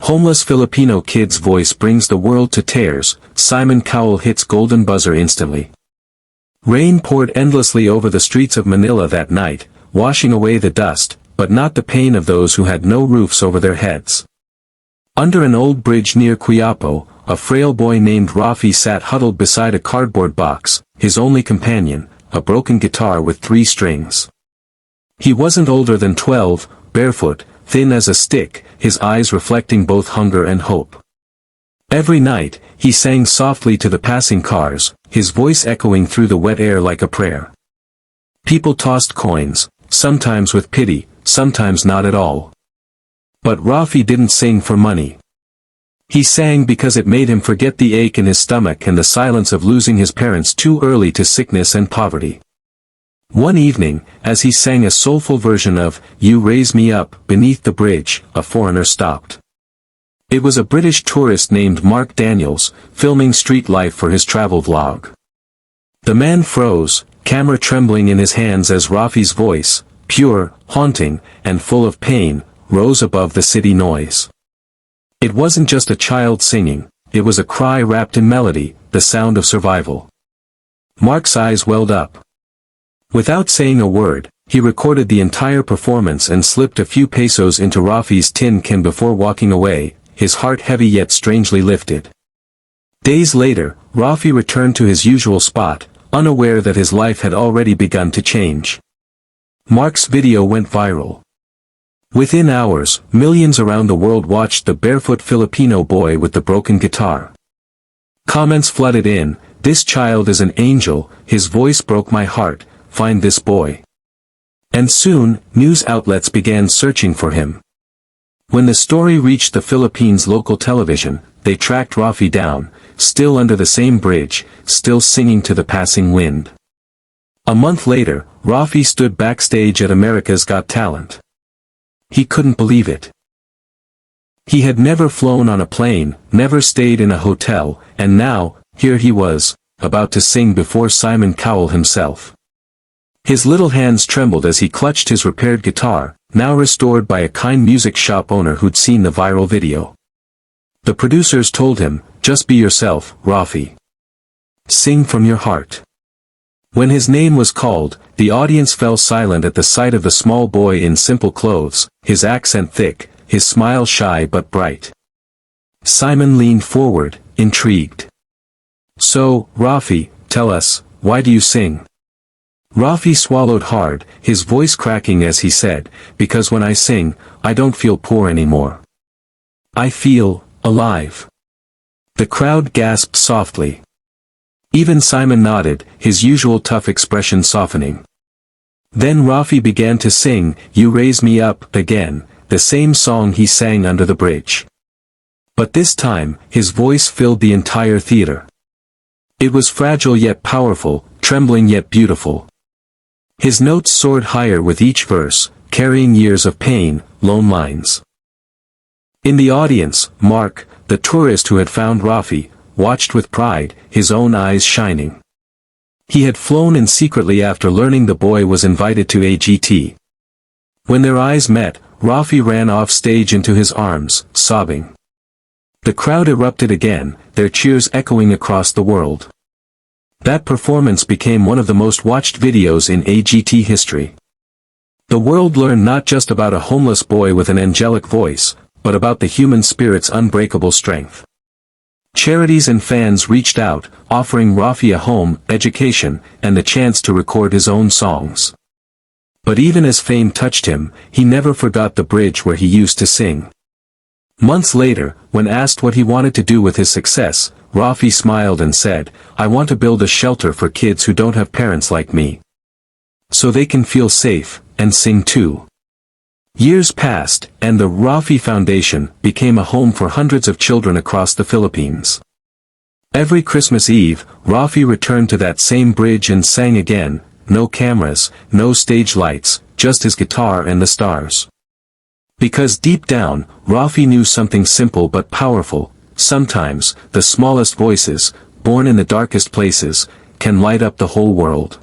Homeless Filipino kid's voice brings the world to tears. Simon Cowell hits golden buzzer instantly. Rain poured endlessly over the streets of Manila that night, washing away the dust, but not the pain of those who had no roofs over their heads. Under an old bridge near Quiapo, a frail boy named Rafi sat huddled beside a cardboard box, his only companion, a broken guitar with 3 strings. He wasn't older than 12, barefoot, thin as a stick, his eyes reflecting both hunger and hope. Every night, he sang softly to the passing cars, his voice echoing through the wet air like a prayer. People tossed coins, sometimes with pity, sometimes not at all. But Rafi didn't sing for money. He sang because it made him forget the ache in his stomach and the silence of losing his parents too early to sickness and poverty. One evening, as he sang a soulful version of "You Raise Me Up" beneath the bridge, a foreigner stopped. It was a British tourist named Mark Daniels, filming street life for his travel vlog. The man froze, camera trembling in his hands as Rafi's voice, pure, haunting, and full of pain, rose above the city noise. It wasn't just a child singing, it was a cry wrapped in melody, the sound of survival. Mark's eyes welled up. Without saying a word, he recorded the entire performance and slipped a few pesos into Rafi's tin can before walking away, his heart heavy yet strangely lifted. Days later, Rafi returned to his usual spot, unaware that his life had already begun to change. Mark's video went viral. Within hours, millions around the world watched the barefoot Filipino boy with the broken guitar. Comments flooded in, "This child is an angel, his voice broke my heart, find this boy." And soon, news outlets began searching for him. When the story reached the Philippines' local television, they tracked Rafi down, still under the same bridge, still singing to the passing wind. A month later, Rafi stood backstage at America's Got Talent. He couldn't believe it. He had never flown on a plane, never stayed in a hotel, and now, here he was, about to sing before Simon Cowell himself. His little hands trembled as he clutched his repaired guitar, now restored by a kind music shop owner who'd seen the viral video. The producers told him, "Just be yourself, Rafi. Sing from your heart." When his name was called, the audience fell silent at the sight of the small boy in simple clothes, his accent thick, his smile shy but bright. Simon leaned forward, intrigued. "So, Rafi, tell us, why do you sing?" Rafi swallowed hard, his voice cracking as he said, "Because when I sing, I don't feel poor anymore. I feel alive." The crowd gasped softly. Even Simon nodded, his usual tough expression softening. Then Rafi began to sing, "You Raise Me Up" again, the same song he sang under the bridge. But this time, his voice filled the entire theater. It was fragile yet powerful, trembling yet beautiful. His notes soared higher with each verse, carrying years of pain, lone lines. In the audience, Mark, the tourist who had found Rafi, watched with pride, his own eyes shining. He had flown in secretly after learning the boy was invited to AGT. When their eyes met, Rafi ran off stage into his arms, sobbing. The crowd erupted again, their cheers echoing across the world. That performance became one of the most watched videos in AGT history. The world learned not just about a homeless boy with an angelic voice, but about the human spirit's unbreakable strength. Charities and fans reached out, offering Rafi a home, education, and the chance to record his own songs. But even as fame touched him, he never forgot the bridge where he used to sing. Months later, when asked what he wanted to do with his success, Rafi smiled and said, "I want to build a shelter for kids who don't have parents like me. So they can feel safe, and sing too." Years passed, and the Rafi Foundation became a home for hundreds of children across the Philippines. Every Christmas Eve, Rafi returned to that same bridge and sang again, no cameras, no stage lights, just his guitar and the stars. Because deep down, Rafi knew something simple but powerful: sometimes, the smallest voices, born in the darkest places, can light up the whole world.